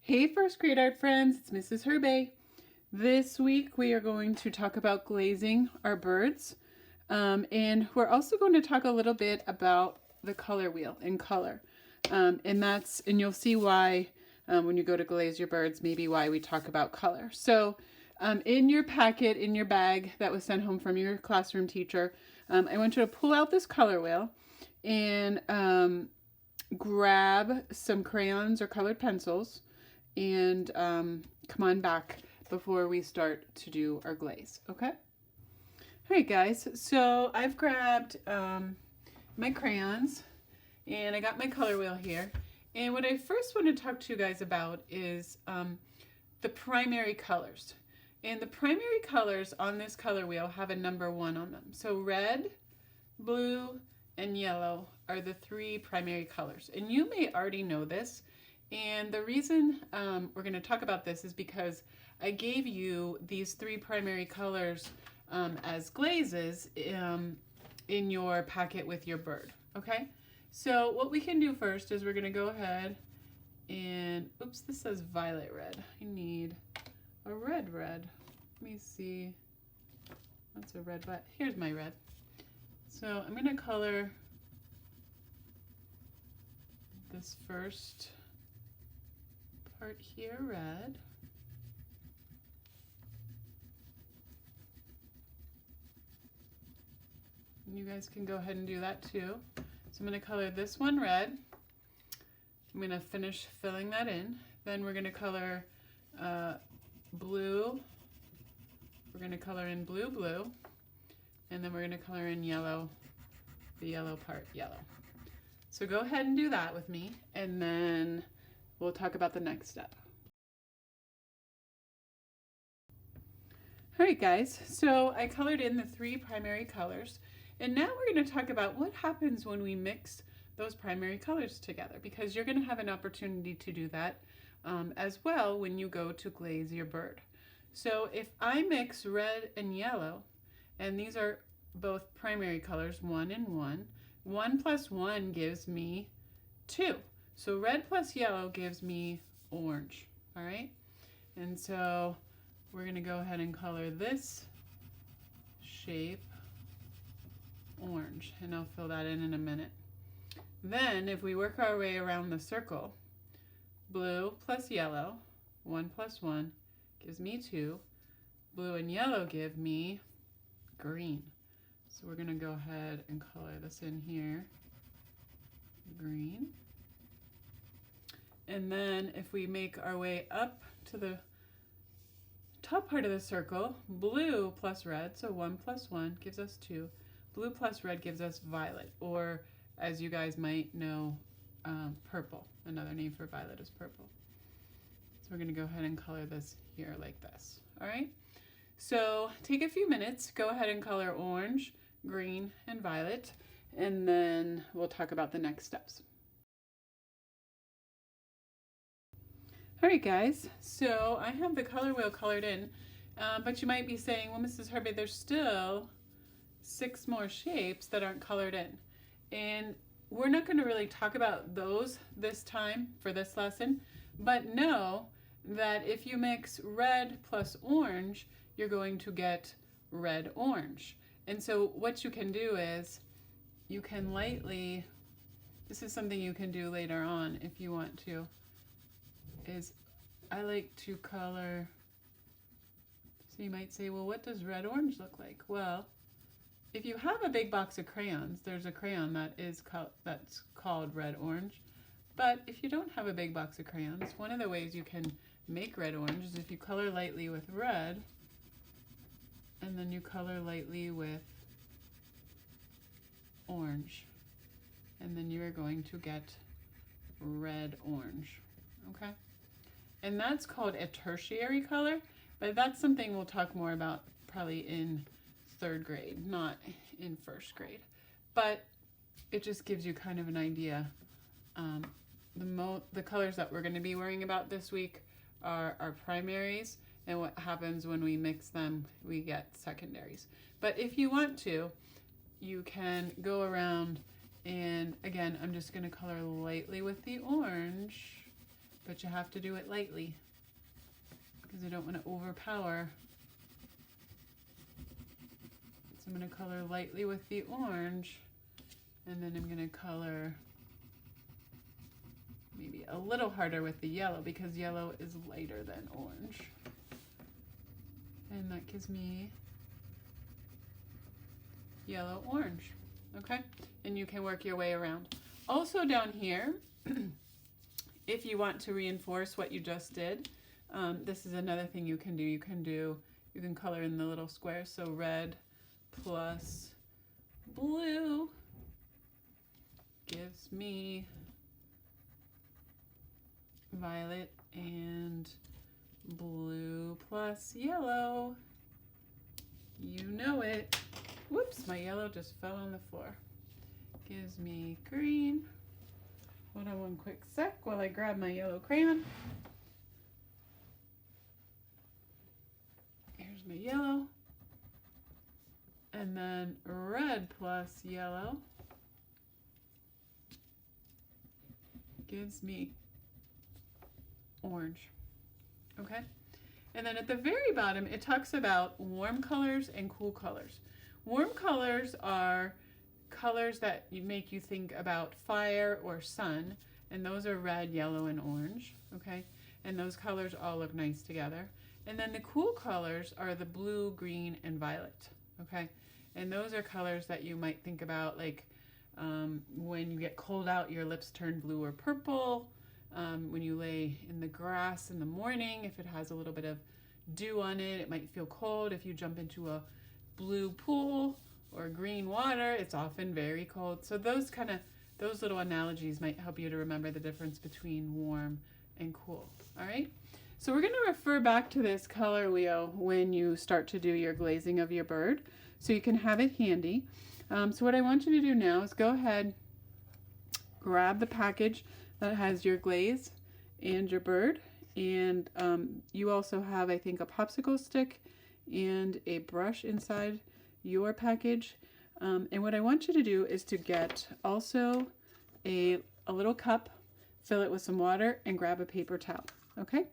Hey first grade art friends, it's Mrs. Herbay. This week we are going to talk about glazing our birds, and we're also going to talk a little bit about the color wheel and color. And you'll see why when you go to glaze your birds, maybe why we talk about color. So in your packet, in your bag that was sent home from your classroom teacher, I want you to pull out this color wheel and grab some crayons or colored pencils and come on back before we start to do our glaze, okay? All right, guys, so I've grabbed my crayons and I got my color wheel here. And what I first want to talk to you guys about is the primary colors. And the primary colors on this color wheel have a number 1 on them. So red, blue, and yellow are the 3 primary colors. And you may already know this. And the reason we're going to talk about this is because I gave you these 3 primary colors as glazes in your packet with your bird, okay? So what we can do first is we're going to go ahead and, oops, this says violet red. I need a red. Let me see. That's a red, but here's my red. So I'm going to color this first part here red. And you guys can go ahead and do that too. So I'm going to color this one red. I'm going to finish filling that in. Then we're going to color blue. We're going to color in blue. And then we're going to color in yellow, the yellow part yellow. So go ahead and do that with me, and then we'll talk about the next step. All right, guys, so I colored in the 3 primary colors, and now we're going to talk about what happens when we mix those primary colors together, because you're going to have an opportunity to do that as well when you go to glaze your bird. So if I mix red and yellow, and these are both primary colors, 1 and 1, 1 plus 1 gives me 2. So red plus yellow gives me orange, all right? And so we're going to go ahead and color this shape orange, and I'll fill that in a minute. Then if we work our way around the circle, blue plus yellow, 1 plus 1 gives me 2. Blue and yellow give me green. So we're going to go ahead and color this in here, green. And then if we make our way up to the top part of the circle, blue plus red, so 1 plus 1 gives us 2. Blue plus red gives us violet, or as you guys might know, purple. Another name for violet is purple. So we're going to go ahead and color this here like this, all right? So take a few minutes, go ahead and color orange, green, and violet, and then we'll talk about the next steps. All right, guys, so I have the color wheel colored in, but you might be saying, well, Mrs. Herbay, there's still 6 more shapes that aren't colored in. And we're not going to really talk about those this time for this lesson, but know that if you mix red plus orange, you're going to get red-orange. And so what you can do is you can lightly, this is something you can do later on if you want to, is I like to color, so you might say, well, what does red-orange look like? Well, if you have a big box of crayons, there's a crayon that's called red-orange. But if you don't have a big box of crayons, one of the ways you can make red-orange is if you color lightly with red, and then you color lightly with orange, and then you're going to get red-orange, okay? And that's called a tertiary color, but that's something we'll talk more about probably in 3rd grade, not in 1st grade. But it just gives you kind of an idea. The colors that we're going to be worrying about this week are our primaries, and what happens when we mix them, we get secondaries. But if you want to, you can go around and again, I'm just going to color lightly with the orange but you have to do it lightly because I don't want to overpower. So I'm going to color lightly with the orange, and then I'm going to color maybe a little harder with the yellow because yellow is lighter than orange. And that gives me yellow, orange, okay? And you can work your way around. Also down here, if you want to reinforce what you just did, this is another thing you can do. You can color in the little squares. So red plus blue gives me violet, and blue plus yellow, you know it. Whoops, my yellow just fell on the floor. Gives me green. Hold on one quick sec while I grab my yellow crayon. Here's my yellow. And then red plus yellow gives me orange. Okay? And then at the very bottom, it talks about warm colors and cool colors. Warm colors are colors that make you think about fire or sun, and those are red, yellow, and orange, okay? And those colors all look nice together. And then the cool colors are the blue, green, and violet, okay? And those are colors that you might think about, like when you get cold out, your lips turn blue or purple. When you lay in the grass in the morning, if it has a little bit of dew on it, it might feel cold. If you jump into a blue pool or green water, it's often very cold. So those little analogies might help you to remember the difference between warm and cool. All right. So we're going to refer back to this color wheel when you start to do your glazing of your bird, so you can have it handy. So what I want you to do now is go ahead, grab the package that has your glaze and your bird, and you also have, I think, a popsicle stick and a brush inside your package. And what I want you to do is to get also a little cup, fill it with some water, and grab a paper towel. Okay,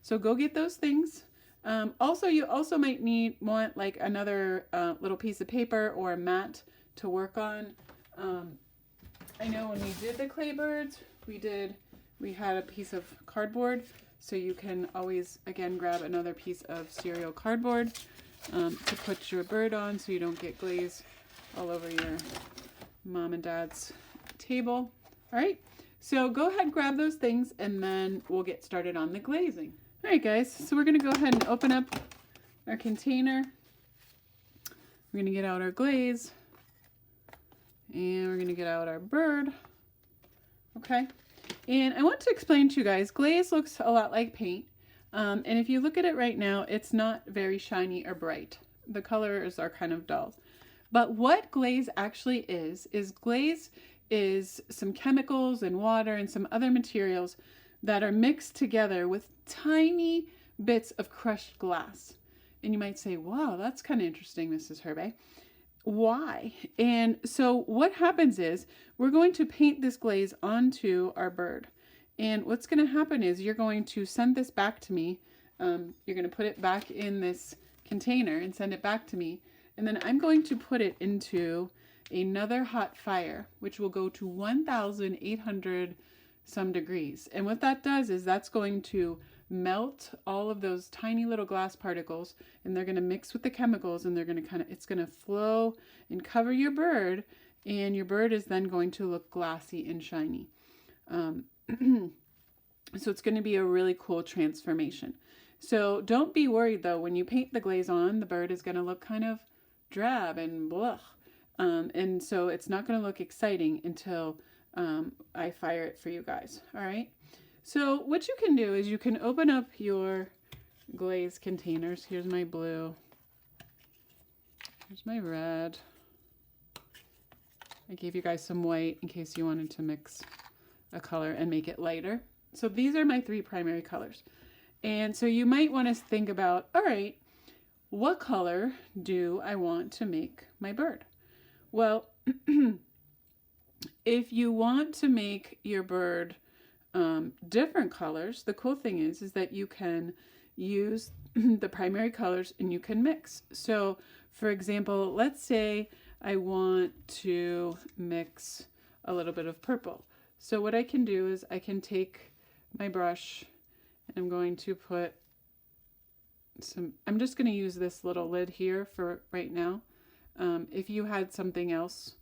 so go get those things. Also, you also might want like another little piece of paper or a mat to work on. I know when we did the clay birds, we had a piece of cardboard, so you can always, again, grab another piece of cereal cardboard to put your bird on so you don't get glaze all over your mom and dad's table. All right, so go ahead, grab those things, and then we'll get started on the glazing. All right, guys, so we're gonna go ahead and open up our container. We're gonna get out our glaze, and we're gonna get out our bird. Okay, and I want to explain to you guys, glaze looks a lot like paint. And if you look at it right now, it's not very shiny or bright. The colors are kind of dull. But what glaze actually is glaze is some chemicals and water and some other materials that are mixed together with tiny bits of crushed glass. And you might say, wow, that's kind of interesting, Mrs. Herbay. Why? And so what happens is we're going to paint this glaze onto our bird. And what's going to happen is you're going to send this back to me. You're going to put it back in this container and send it back to me. And then I'm going to put it into another hot fire, which will go to 1,800 some degrees. And what that does is that's going to melt all of those tiny little glass particles, and they're going to mix with the chemicals, and they're going to it's going to flow and cover your bird, and your bird is then going to look glassy and shiny. So it's going to be a really cool transformation. So don't be worried though, when you paint the glaze on, the bird is going to look kind of drab and blah. And so it's not going to look exciting until I fire it for you guys. All right. So what you can do is you can open up your glaze containers. Here's my blue. Here's my red. I gave you guys some white in case you wanted to mix a color and make it lighter. So these are my three primary colors. And so you might want to think about, all right, what color do I want to make my bird? Well, if you want to make your bird different colors, the cool thing is that you can use the primary colors and you can mix. So for example, let's say I want to mix a little bit of purple. So what I can do is I can take my brush and I'm going to put some, I'm just going to use this little lid here for right now. If you had something else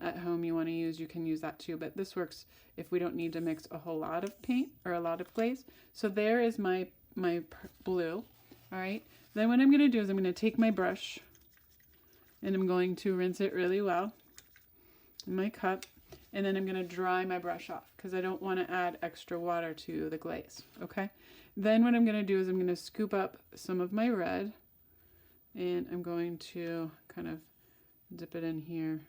at home you want to use, you can use that too, but this works if we don't need to mix a whole lot of paint or a lot of glaze. So there is my blue. All right, then what I'm going to do is I'm going to take my brush and I'm going to rinse it really well in my cup, and then I'm going to dry my brush off because I don't want to add extra water to the glaze. Okay, then what I'm going to do is I'm going to scoop up some of my red and I'm going to kind of dip it in here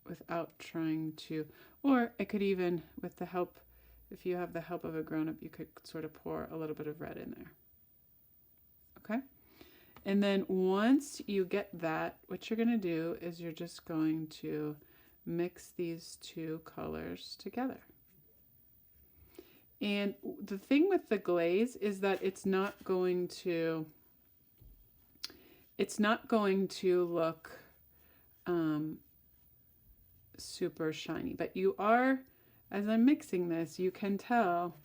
without trying to, or I could even, with the help, if you have the help of a grown-up, you could sort of pour a little bit of red in there. Okay, and then once you get that, what you're going to do is you're just going to mix these two colors together. And the thing with the glaze is that it's not going to look super shiny, but you are, as I'm mixing this, you can tell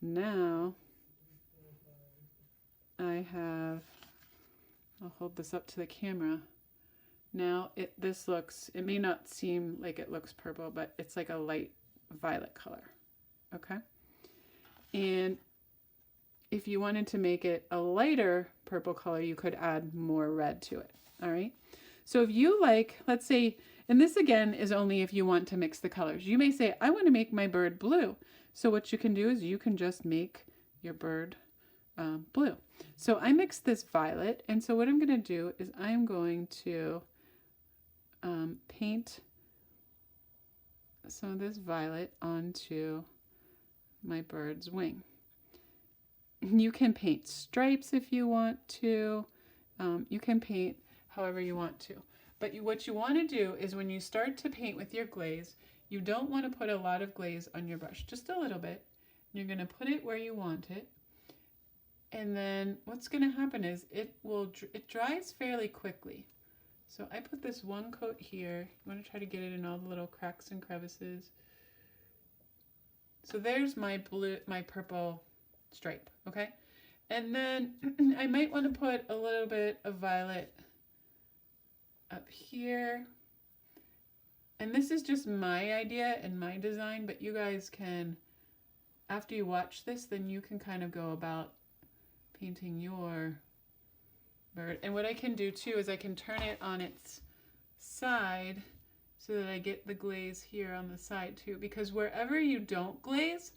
now I have, I'll hold this up to the camera. Now this looks, it may not seem like it looks purple, but it's like a light violet color. Okay, and if you wanted to make it a lighter purple color, you could add more red to it. All right, so if you like, let's say, and this again is only if you want to mix the colors. You may say, I want to make my bird blue. So what you can do is you can just make your bird blue. So I mixed this violet, and so what I'm going to do is I'm going to paint some of this violet onto my bird's wing. You can paint stripes if you want to. You can paint however you want to. But what you want to do is when you start to paint with your glaze, you don't want to put a lot of glaze on your brush, just a little bit. You're going to put it where you want it. And then what's going to happen is it dries fairly quickly. So I put this one coat here. You want to try to get it in all the little cracks and crevices. So there's my purple stripe, okay? And then I might want to put a little bit of violet up here. And this is just my idea and my design, but you guys can, after you watch this, then you can kind of go about painting your bird. And what I can do too is I can turn it on its side so that I get the glaze here on the side too, because wherever you don't glaze,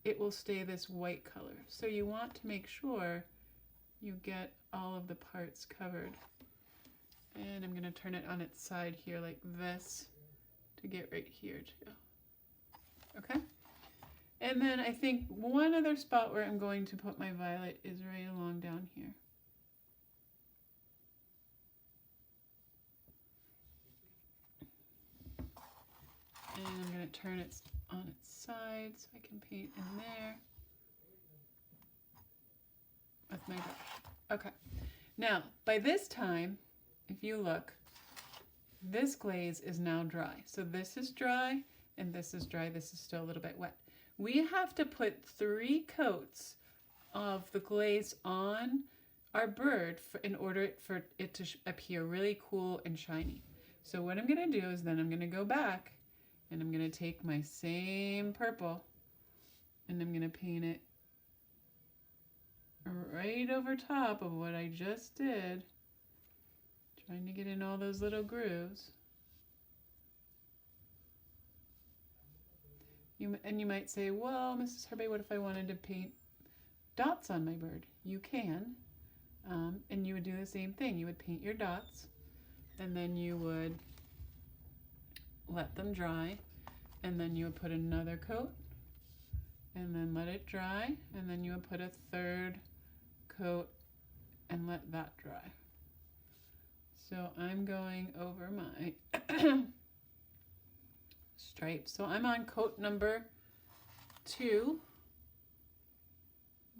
it will stay this white color. So you want to make sure you get all of the parts covered. And I'm going to turn it on its side here like this to get right here too. Okay? And then I think one other spot where I'm going to put my violet is right along down here. And I'm going to turn it on its side so I can paint in there with my brush. Okay. Now, by this time, if you look, this glaze is now dry. So this is dry and this is dry. This is still a little bit wet. We have to put 3 coats of the glaze on our bird in order for it to appear really cool and shiny. So what I'm going to do is then I'm going to go back and I'm going to take my same purple and I'm going to paint it right over top of what I just did. Trying to get in all those little grooves. And you might say, well, Mrs. Herbay, what if I wanted to paint dots on my bird? You can. And you would do the same thing. You would paint your dots and then you would let them dry and then you would put another coat and then let it dry and then you would put a 3rd coat and let that dry. So I'm going over my stripes. So I'm on coat number 2.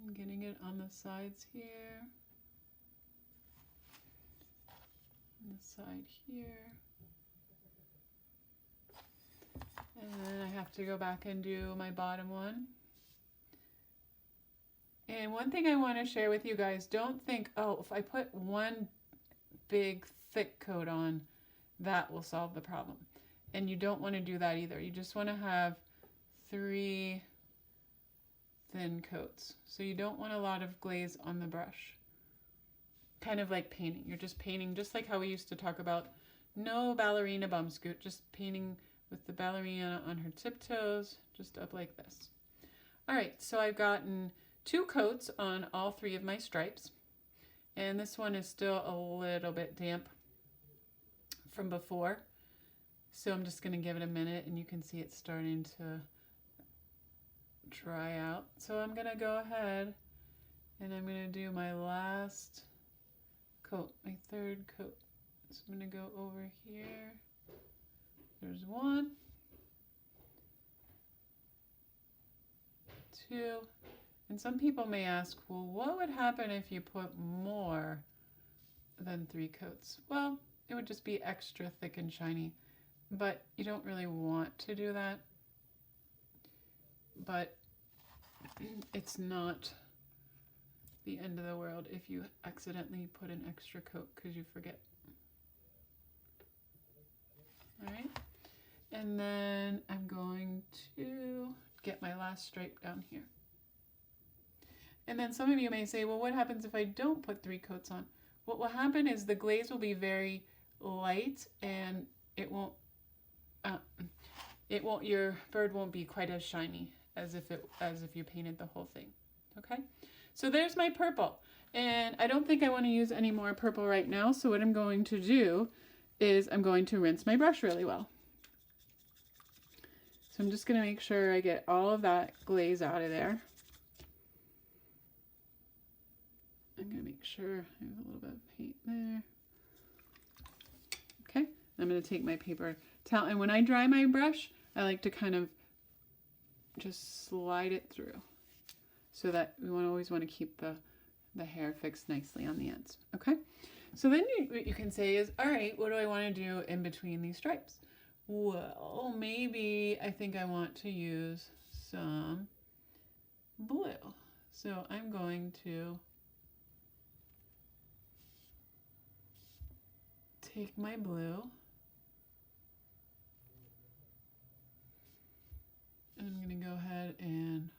I'm getting it on the sides here, on the side here. And then I have to go back and do my bottom one. And one thing I want to share with you guys, don't think, oh, if I put one big thick coat on, that will solve the problem. And you don't want to do that either. You just want to have 3 thin coats. So you don't want a lot of glaze on the brush. Kind of like painting. You're just painting, just like how we used to talk about no ballerina bum scoot, just painting with the ballerina on her tiptoes, just up like this. All right, so I've gotten 2 coats on all 3 of my stripes. And this one is still a little bit damp from before. So I'm just going to give it a minute, and you can see it's starting to dry out. So I'm going to go ahead and I'm going to do my last coat, my 3rd coat. So I'm going to go over here. There's 1, 2, and some people may ask, well, what would happen if you put more than 3 coats? Well, it would just be extra thick and shiny, but you don't really want to do that. But it's not the end of the world if you accidentally put an extra coat because you forget. All right, and then I'm going to get my last stripe down here. And then some of you may say, well, what happens if I don't put 3 coats on? What will happen is the glaze will be very light, and it won't, your bird won't be quite as shiny as if you painted the whole thing. Okay, so there's my purple, and I don't think I want to use any more purple right now. So what I'm going to do is I'm going to rinse my brush really well. So I'm just going to make sure I get all of that glaze out of there. I'm going to make sure I have a little bit of paint there. Okay, I'm going to take my paper towel, and when I dry my brush, I like to kind of just slide it through so that we always want to keep the hair fixed nicely on the ends. Okay, so then what you can say is, all right, what do I want to do in between these stripes? Well, maybe I think I want to use some blue. So I'm going to take my blue, and I'm going to go ahead and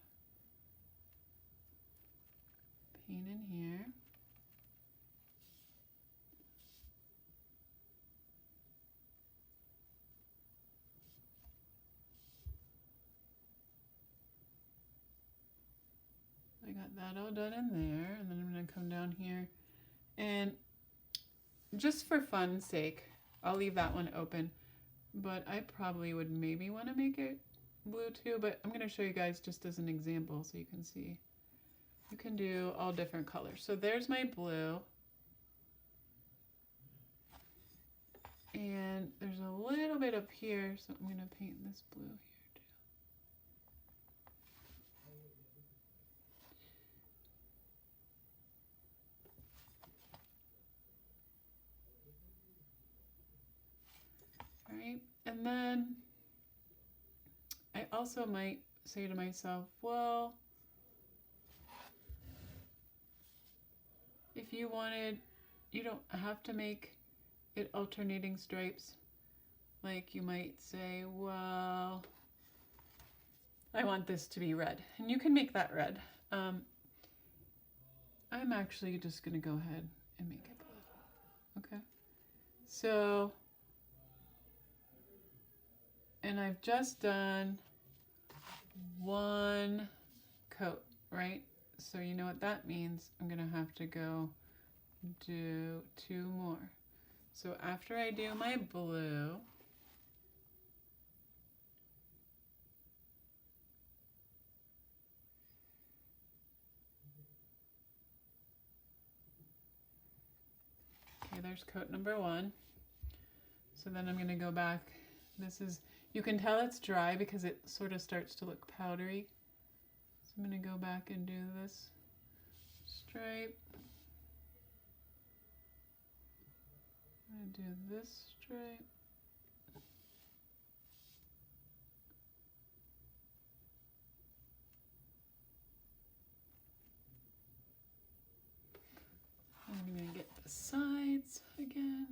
paint in here. I got that all done in there, and then I'm going to come down here, and just for fun's sake, I'll leave that one open, but I probably would maybe want to make it blue too, but I'm going to show you guys just as an example so you can see. You can do all different colors. So there's my blue, and there's a little bit up here, so I'm going to paint this blue here too. All right, and then I also might say to myself, well, if you wanted, you don't have to make it alternating stripes. Like you might say, well, I want this to be red, and you can make that red. I'm actually just going to go ahead and make it blue. Okay, so, and I've just done 1 coat, right? So you know what that means. I'm going to have to go do 2 more. So after I do my blue, okay, there's coat number 1. So then I'm going to go back. This is, you can tell it's dry because it sort of starts to look powdery. I'm going to go back and do this stripe. I'm going to do this stripe. I'm going to get the sides again.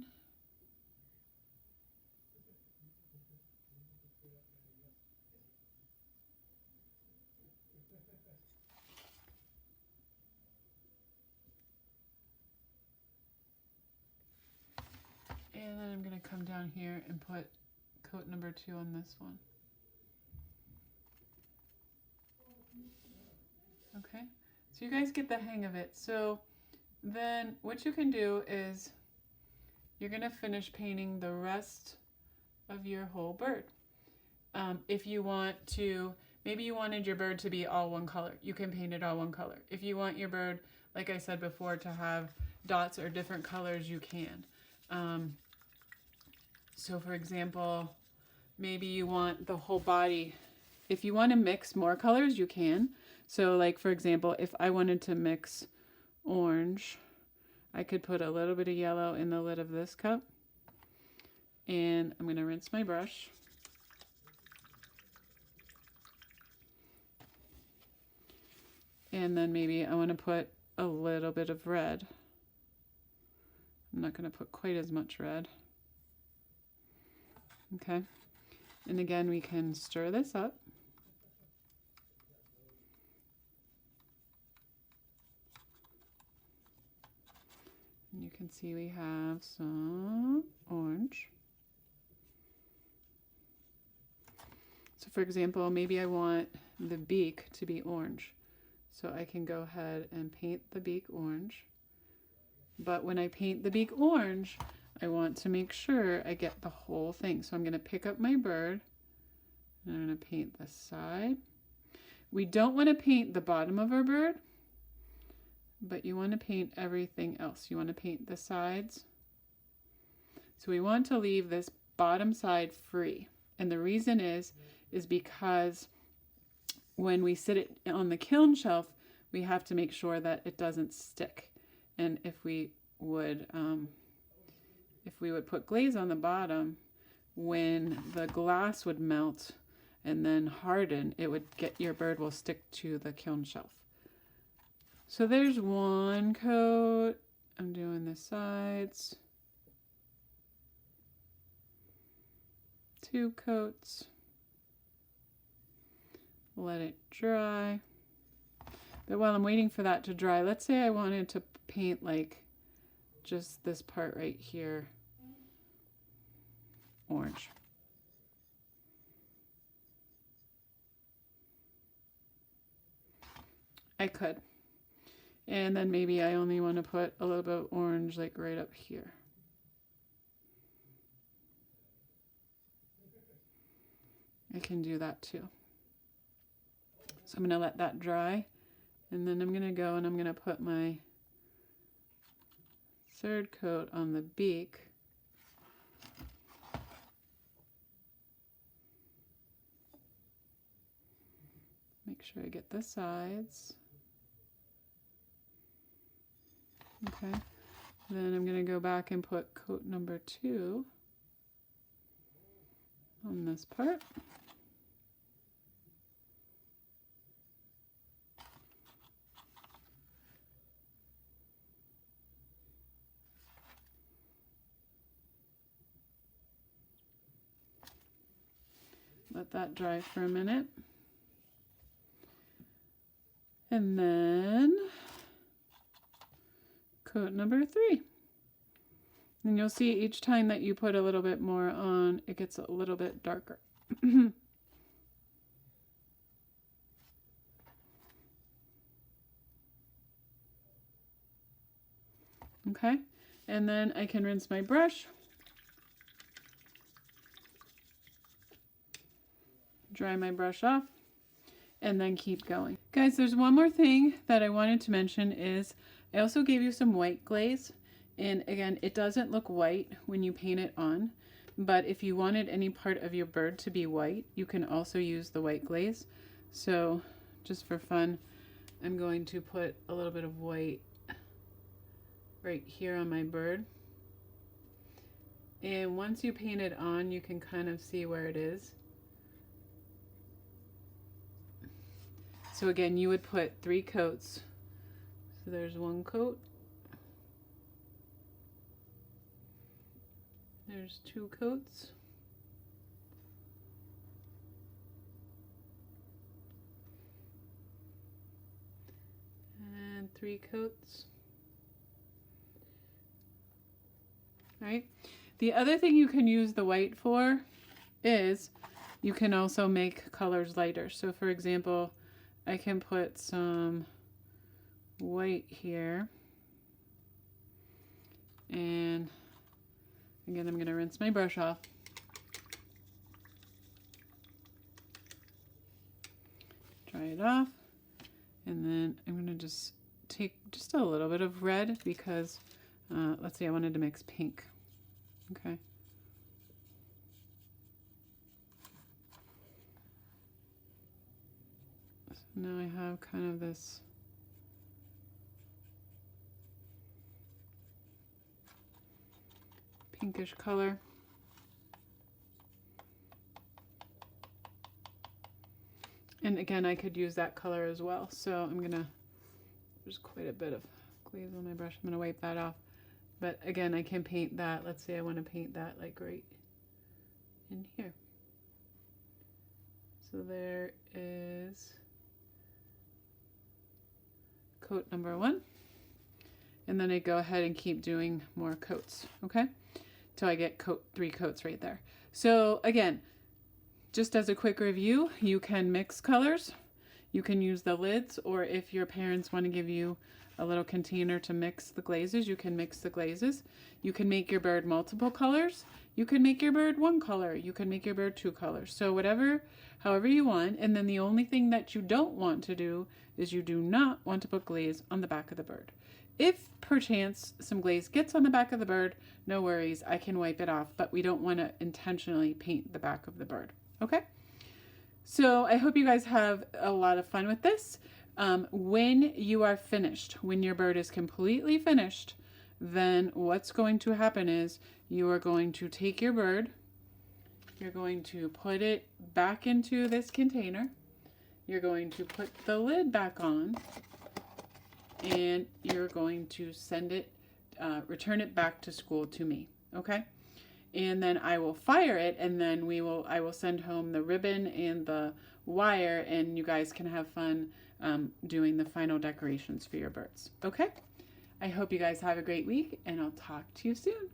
And then I'm going to come down here and put coat number 2 on this one. Okay, so you guys get the hang of it. So then what you can do is you're going to finish painting the rest of your whole bird. If you want to, maybe you wanted your bird to be all one color, you can paint it all one color. If you want your bird, like I said before, to have dots or different colors, you can. So for example, maybe you want the whole body. If you want to mix more colors, you can. So like for example, if I wanted to mix orange, I could put a little bit of yellow in the lid of this cup. And I'm going to rinse my brush. And then maybe I want to put a little bit of red. I'm not going to put quite as much red. Okay, and again we can stir this up. And you can see we have some orange. So for example, maybe I want the beak to be orange. So I can go ahead and paint the beak orange. But when I paint the beak orange, I want to make sure I get the whole thing. So I'm going to pick up my bird and I'm going to paint the side. We don't want to paint the bottom of our bird, but you want to paint everything else. You want to paint the sides. So we want to leave this bottom side free. And the reason is because when we sit it on the kiln shelf, we have to make sure that it doesn't stick. And if we would put glaze on the bottom, when the glass would melt and then harden, it would your bird will stick to the kiln shelf. So there's one coat. I'm doing the sides. 2 coats. Let it dry. But while I'm waiting for that to dry, let's say I wanted to paint like just this part right here orange. I could. And then maybe I only want to put a little bit of orange like right up here. I can do that too. So I'm going to let that dry, and then I'm going to go and I'm going to put my 3rd coat on the beak. Make sure I get the sides. Okay, then I'm going to go back and put coat number 2 on this part. Let that dry for a minute. And then coat number 3. And you'll see each time that you put a little bit more on, it gets a little bit darker. Okay, and then I can rinse my brush. Dry my brush off, and then keep going. Guys, there's one more thing that I wanted to mention is I also gave you some white glaze, and again, it doesn't look white when you paint it on, but if you wanted any part of your bird to be white, you can also use the white glaze. So just for fun, I'm going to put a little bit of white right here on my bird. And once you paint it on, you can kind of see where it is. So again, you would put 3 coats. So there's 1 coat. There's 2 coats. And 3 coats. All right. The other thing you can use the white for is you can also make colors lighter. So for example, I can put some white here. And again, I'm going to rinse my brush off. Dry it off. And then I'm going to just take just a little bit of red because, let's see, I wanted to mix pink. Okay. So now I have kind of this pinkish color. And again, I could use that color as well. So I'm gonna, there's quite a bit of glaze on my brush. I'm gonna wipe that off. But again, I can paint that. Let's say I want to paint that like right in here. So there is coat number 1. And then I go ahead and keep doing more coats, okay? Till I get 3 coats right there. So again, just as a quick review, you can mix colors. You can use the lids, or if your parents want to give you a little container to mix the glazes, you can mix the glazes. You can make your bird multiple colors. You can make your bird 1 color. You can make your bird 2 colors. So whatever, however you want. And then the only thing that you don't want to do is you do not want to put glaze on the back of the bird. If perchance some glaze gets on the back of the bird, no worries, I can wipe it off, but we don't want to intentionally paint the back of the bird. Okay? So I hope you guys have a lot of fun with this. When you are finished, when your bird is completely finished, then what's going to happen is you are going to take your bird, you're going to put it back into this container, you're going to put the lid back on, and you're going to send it, return it back to school to me, okay? And then I will fire it, and then I will send home the ribbon and the wire, and you guys can have fun doing the final decorations for your birds. Okay? I hope you guys have a great week, and I'll talk to you soon.